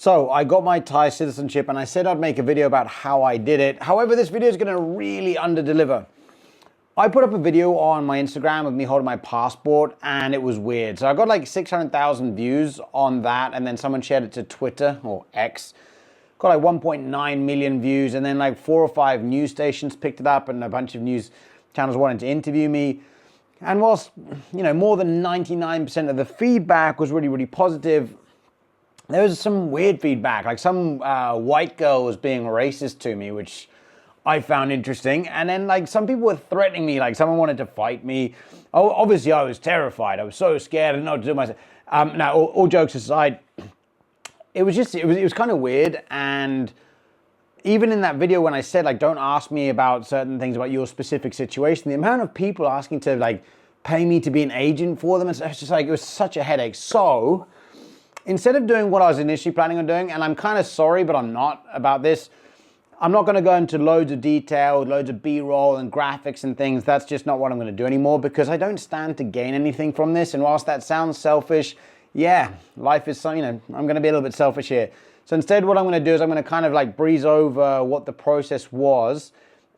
So I got my Thai citizenship and I said I'd make a video about how I did it. However, this video is going to really underdeliver. I put up a video on my Instagram of me holding my passport and it was weird. So I got like 600,000 views on that, and then someone shared it to Twitter or X. Got like 1.9 million views, and then like 4 or 5 news stations picked it up and a bunch of news channels wanted to interview me. And whilst, more than 99% of the feedback was really, really positive, there was some weird feedback, like some white girl was being racist to me, which I found interesting. And then like some people were threatening me, like someone wanted to fight me. Oh, obviously I was terrified. I was so scared. I didn't know what to do myself. Now, all jokes aside, it was kind of weird. And even in that video when I said like, don't ask me about certain things about your specific situation, the amount of people asking to like pay me to be an agent for them, it's just like, it was such a headache. So instead of doing what I was initially planning on doing, and I'm kind of sorry, but I'm not about this, I'm not going to go into loads of detail, loads of B-roll and graphics and things. That's just not what I'm going to do anymore, because I don't stand to gain anything from this. And whilst that sounds selfish, yeah, life is I'm going to be a little bit selfish here. So instead what I'm going to do is I'm going to kind of like breeze over what the process was,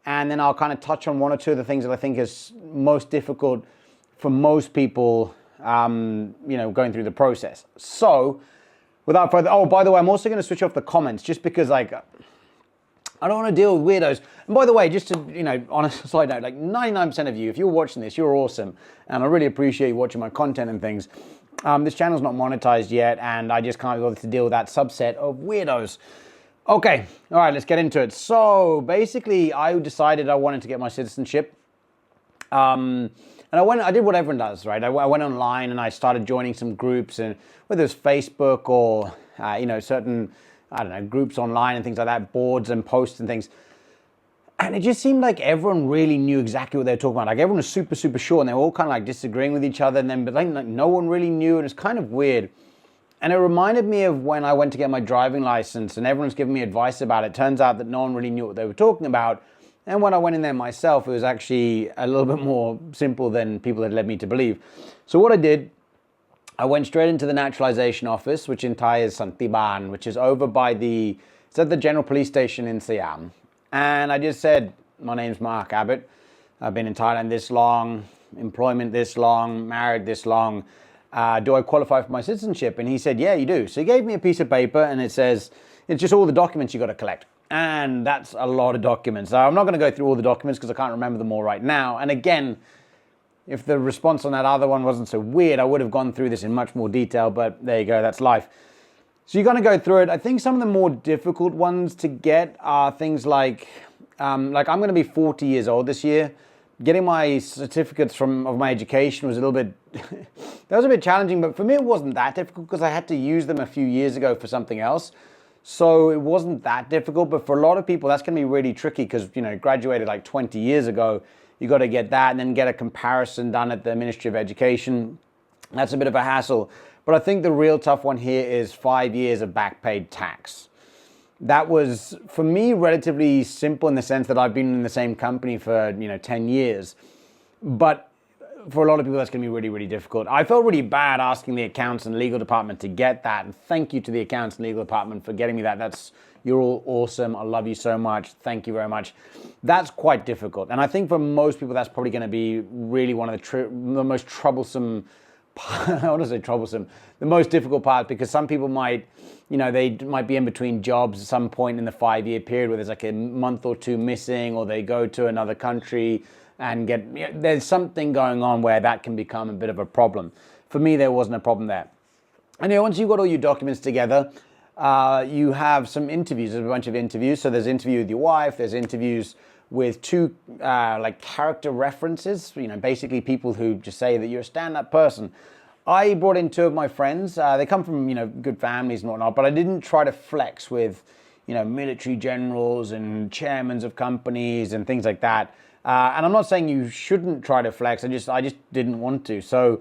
and then I'll kind of touch on 1 or 2 of the things that I think is most difficult for most people going through the process. So without further, oh, by the way, I'm also going to switch off the comments just because like I don't want to deal with weirdos. And by the way, just to, on a side note, like 99% of you, if you're watching this, you're awesome. And I really appreciate you watching my content and things. This channel's not monetized yet, and I just can't bother to deal with that subset of weirdos. Okay, all right, let's get into it. So basically, I decided I wanted to get my citizenship. And I did what everyone does, right? I went online and I started joining some groups, and whether it's Facebook or, certain, groups online and things like that, boards and posts and things. And it just seemed like everyone really knew exactly what they were talking about. Like everyone was super, super sure, and they were all kind of like disagreeing with each other. But no one really knew, and it's kind of weird. And it reminded me of when I went to get my driving license and everyone's giving me advice about it. Turns out that no one really knew what they were talking about. And when I went in there myself, it was actually a little bit more simple than people had led me to believe. So what I did, I went straight into the naturalization office, which in Thai is Santiban, which is over by it's at the General Police Station in Siam. And I just said, my name's Mark Abbott. I've been in Thailand this long, employment this long, married this long. Do I qualify for my citizenship? And he said, yeah, you do. So he gave me a piece of paper and it says, it's just all the documents you got to collect. And that's a lot of documents. So I'm not going to go through all the documents because I can't remember them all right now. And again, if the response on that other one wasn't so weird, I would have gone through this in much more detail, but there you go, that's life. So you're going to go through it. I think some of the more difficult ones to get are things like I'm going to be 40 years old this year. Getting my certificates of my education was a little bit, that was a bit challenging, but for me it wasn't that difficult because I had to use them a few years ago for something else. So it wasn't that difficult, but for a lot of people, that's going to be really tricky because, graduated like 20 years ago. You got to get that and then get a comparison done at the Ministry of Education. That's a bit of a hassle. But I think the real tough one here is 5 years of back paid tax. That was, for me, relatively simple in the sense that I've been in the same company for, 10 years. But for a lot of people, that's going to be really, really difficult. I felt really bad asking the accounts and legal department to get that. And thank you to the accounts and legal department for getting me that. You're all awesome. I love you so much. Thank you very much. That's quite difficult. And I think for most people, that's probably going to be really one of the most troublesome, I want to say troublesome, the most difficult part, because some people might, they might be in between jobs at some point in the 5-year period where there's like a month or 2 missing, or they go to another country and there's something going on where that can become a bit of a problem. For me, there wasn't a problem there. And once you've got all your documents together, you have some interviews. There's a bunch of interviews. So there's an interview with your wife. There's interviews with 2 character references. Basically people who just say that you're a stand-up person. I brought in 2 of my friends. They come from good families and whatnot, but I didn't try to flex with military generals and chairmen of companies and things like that. And I'm not saying you shouldn't try to flex. I just didn't want to. So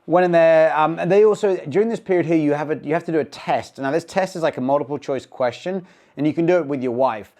went in there, and they also, during this period here, you have to do a test. Now this test is like a multiple choice question, and you can do it with your wife.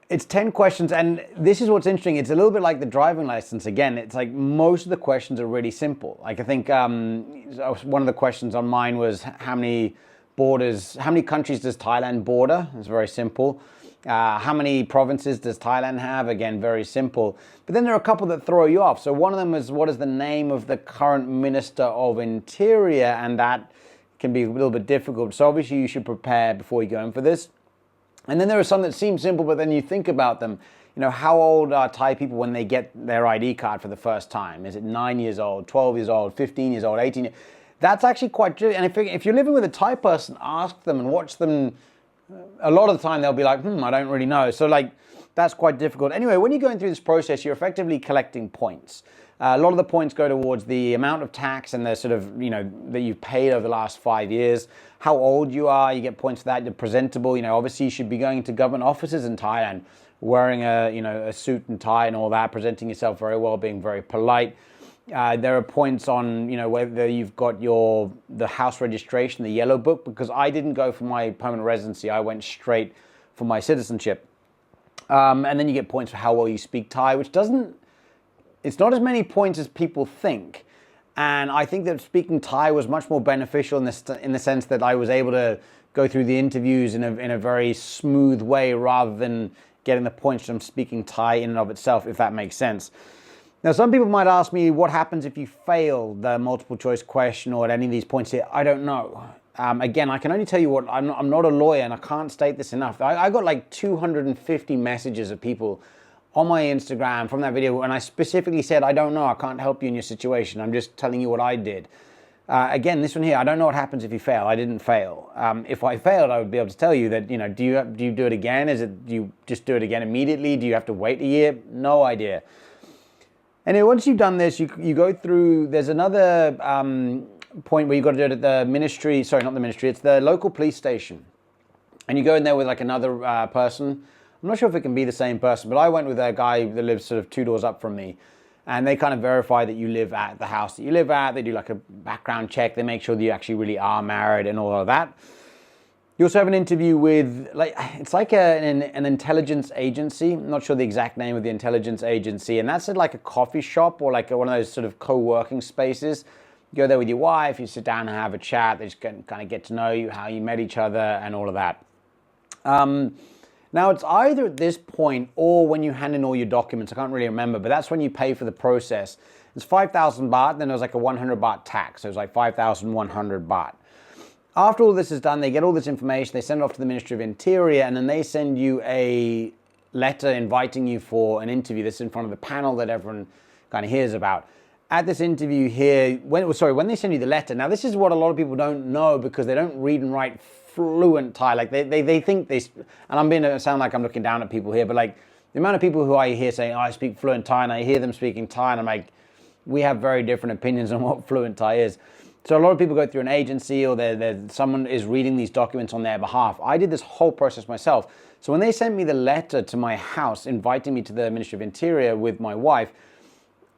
It's 10 questions, and this is what's interesting. It's a little bit like the driving license. Again, it's like most of the questions are really simple. Like I think one of the questions on mine was how many borders, how many countries does Thailand border? It's very simple. How many provinces does Thailand have? Again, very simple. But then there are a couple that throw you off. So one of them is, what is the name of the current Minister of Interior? And that can be a little bit difficult. So obviously you should prepare before you go in for this. And then there are some that seem simple, but then you think about them. You know, how old are Thai people when they get their ID card for the first time? Is it 9 years old, 12 years old, 15 years old, 18 years? That's actually quite true. And if you're living with a Thai person, ask them and watch them. A lot of the time they'll be like, I don't really know. So like, that's quite difficult. Anyway, when you're going through this process, you're effectively collecting points. A lot of the points go towards the amount of tax and the sort of, that you've paid over the last 5 years. How old you are, you get points for that. You're presentable. Obviously you should be going to government offices in Thailand, wearing a suit and tie and all that, presenting yourself very well, being very polite. There are points on, whether you've got the house registration, the yellow book, because I didn't go for my permanent residency. I went straight for my citizenship. And then you get points for how well you speak Thai, which it's not as many points as people think. And I think that speaking Thai was much more beneficial in the sense that I was able to go through the interviews in a very smooth way rather than getting the points from speaking Thai in and of itself, if that makes sense. Now, some people might ask me, what happens if you fail the multiple choice question or at any of these points here? I don't know. Again, I can only tell you what, I'm not a lawyer and I can't state this enough. I got like 250 messages of people on my Instagram from that video, and I specifically said, I don't know, I can't help you in your situation. I'm just telling you what I did. Again, this one here, I don't know what happens if you fail. I didn't fail. If I failed, I would be able to tell you that, do you do it again? Do you just do it again immediately? Do you have to wait a year? No idea. Anyway, once you've done this, you go through, there's another point where you've got to do it at the ministry, sorry, not the ministry, it's the local police station. And you go in there with like another person. I'm not sure if it can be the same person, but I went with a guy that lives sort of 2 doors up from me. And they kind of verify that you live at the house that you live at. They do like a background check. They make sure that you actually really are married and all of that. You also have an interview with, it's like an intelligence agency. I'm not sure the exact name of the intelligence agency. And that's at like a coffee shop or like one of those sort of co-working spaces. You go there with your wife, you sit down and have a chat. They just kind of get to know you, how you met each other and all of that. Now, it's either at this point or when you hand in all your documents. I can't really remember, but that's when you pay for the process. It's 5,000 baht, then there was like a 100 baht tax. So it was like 5,100 baht. After all this is done, they get all this information, they send it off to the Ministry of Interior, and then they send you a letter inviting you for an interview. This is in front of the panel that everyone kind of hears about. At this interview here, when they send you the letter, now this is what a lot of people don't know because they don't read and write fluent Thai. Like they think and I'm being to sound like I'm looking down at people here, but like the amount of people who I hear saying, I speak fluent Thai, and I hear them speaking Thai, and I'm like, we have very different opinions on what fluent Thai is. So a lot of people go through an agency or someone is reading these documents on their behalf. I did this whole process myself. So when they sent me the letter to my house inviting me to the Ministry of Interior with my wife,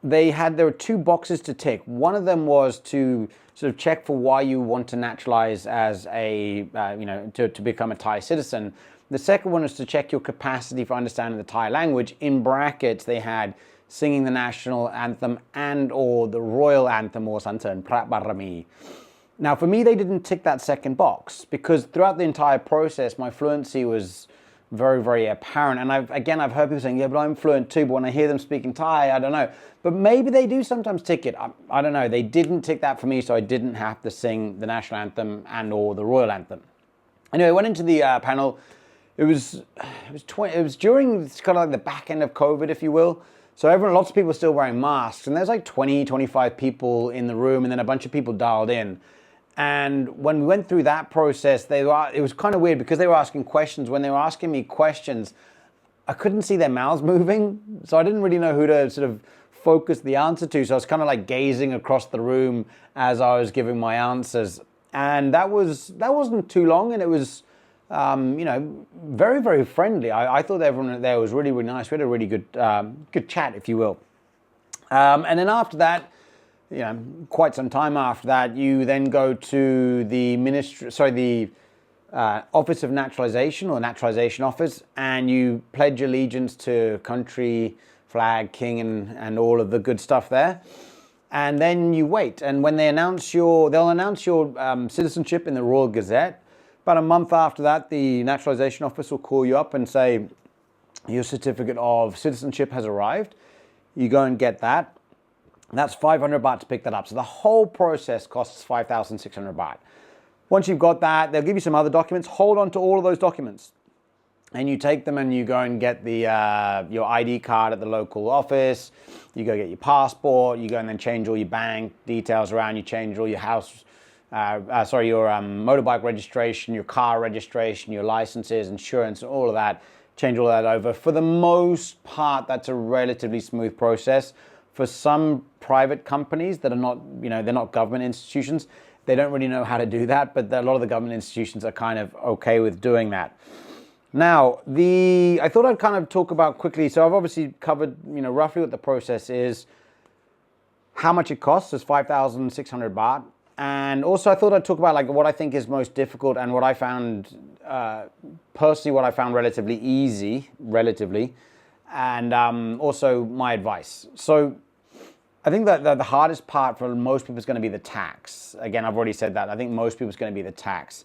there were 2 boxes to tick. One of them was to sort of check for why you want to naturalize as to become a Thai citizen. The second one was to check your capacity for understanding the Thai language. In brackets, they had singing the national anthem and or the royal anthem or Santern Prat Barami. Now for me, they didn't tick that second box because throughout the entire process, my fluency was very, very apparent. And I've heard people saying, yeah, but I'm fluent too. But when I hear them speaking Thai, I don't know. But maybe they do sometimes tick it. I don't know. They didn't tick that for me, so I didn't have to sing the national anthem and or the royal anthem. Anyway, I went into the panel. It was during kind of like the back end of COVID, if you will. So lots of people were still wearing masks, and there's like 20, 25 people in the room, and then a bunch of people dialed in. And when we went through that process, it was kind of weird because they were asking questions. When they were asking me questions, I couldn't see their mouths moving, so I didn't really know who to sort of focus the answer to. So I was kind of like gazing across the room as I was giving my answers. And that wasn't too long, and it was very, very friendly. I thought everyone there was really, really nice. We had a really good chat, if you will. And then after that, quite some time after that, you then go to the Office of Naturalization or Naturalization Office, and you pledge allegiance to country, flag, king, and all of the good stuff there. And then you wait. And when they'll announce your citizenship in the Royal Gazette. About a month after that, the naturalization office will call you up and say, your certificate of citizenship has arrived. You go and get that. That's 500 baht to pick that up. So the whole process costs 5,600 baht. Once you've got that, they'll give you some other documents. Hold on to all of those documents. And you take them and you go and get the your ID card at the local office. You go get your passport. You go and then change all your bank details around. You change all your your motorbike registration, your car registration, your licenses, insurance, and all of that. Change all that over. For the most part, that's a relatively smooth process. For some private companies that are not, they're not government institutions, they don't really know how to do that, but a lot of the government institutions are kind of okay with doing that. Now, I thought I'd kind of talk about quickly, so I've obviously covered, roughly what the process is, how much it costs is 5,600 baht. And also I thought I'd talk about like what I think is most difficult and what I found, personally what I found relatively easy, and also my advice. So I think that the hardest part for most people is going to be the tax. Again, I've already said that. I think most people is going to be the tax.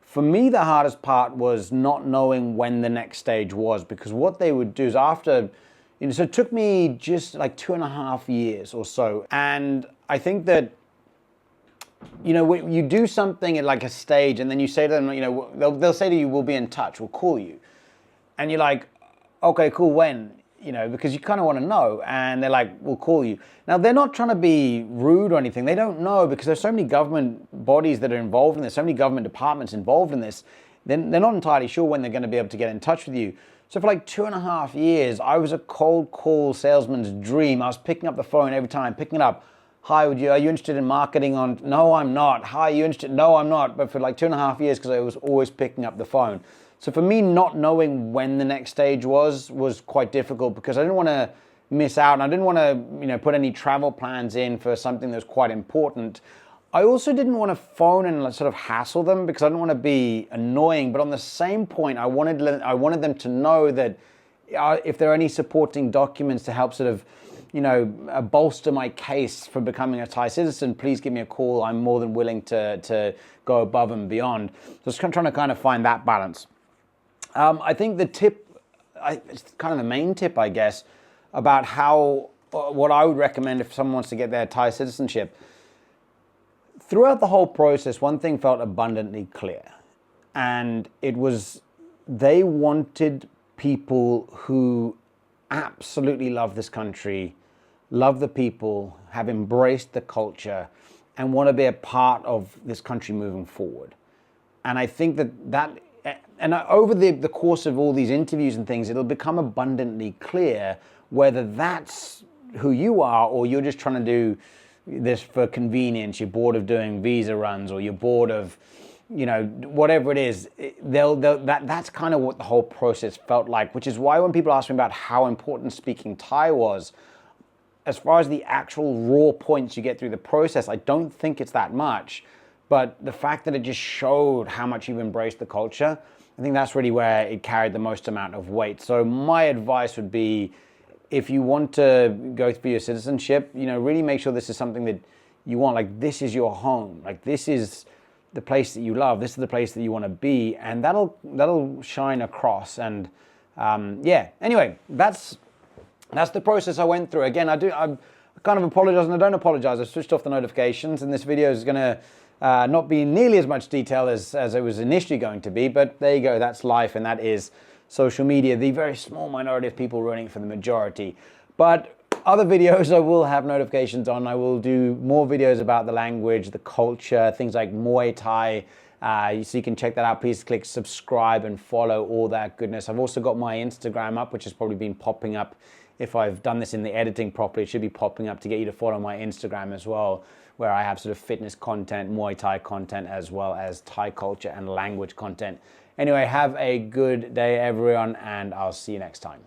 For me, the hardest part was not knowing when the next stage was, because what they would do is after, so it took me just like 2.5 years or so. And I think that, you do something at like a stage and then you say to them, they'll say to you, we'll be in touch, we'll call you. And you're like, okay, cool, when? Because you kind of want to know. And they're like, we'll call you. Now, they're not trying to be rude or anything. They don't know, because there's so many government bodies that are involved in this, so many government departments involved in this. They're not entirely sure when they're going to be able to get in touch with you. So for like 2.5 years, I was a cold call salesman's dream. I was picking up the phone every time, picking it up. Hi, are you interested in marketing on? No, I'm not. Hi, are you interested? No, I'm not. But for like 2.5 years, because I was always picking up the phone. So for me, not knowing when the next stage was quite difficult, because I didn't want to miss out, and I didn't want to, put any travel plans in for something that was quite important. I also didn't want to phone and sort of hassle them, because I didn't want to be annoying. But on the same point, I wanted them to know that if there are any supporting documents to help sort of, bolster my case for becoming a Thai citizen, please give me a call. I'm more than willing to go above and beyond. So just trying to kind of find that balance. I think the tip, it's kind of the main tip, I guess, about what I would recommend if someone wants to get their Thai citizenship. Throughout the whole process, one thing felt abundantly clear, and it was they wanted people who absolutely love this country, love the people, have embraced the culture, and want to be a part of this country moving forward. And I think and over the course of all these interviews and things, it'll become abundantly clear whether that's who you are, or you're just trying to do this for convenience, you're bored of doing visa runs, or you're bored of, whatever it is. That's kind of what the whole process felt like, which is why when people ask me about how important speaking Thai was, as far as the actual raw points you get through the process, I don't think it's that much. But the fact that it just showed how much you've embraced the culture, I think that's really where it carried the most amount of weight. So my advice would be, if you want to go for your citizenship, really make sure this is something that you want. Like, this is your home. Like, this is the place that you love. This is the place that you want to be. And that'll shine across. And anyway, that's the process I went through. Again, I kind of apologize, and I don't apologize. I switched off the notifications, and this video is going to not be nearly as much detail as it was initially going to be, but there you go. That's life, and that is social media, the very small minority of people ruining it for the majority. But other videos I will have notifications on. I will do more videos about the language, the culture, things like Muay Thai. So you can check that out. Please click subscribe and follow, all that goodness. I've also got my Instagram up, which has probably been popping up. If I've done this in the editing properly, it should be popping up to get you to follow my Instagram as well, where I have sort of fitness content, Muay Thai content, as well as Thai culture and language content. Anyway, have a good day, everyone, and I'll see you next time.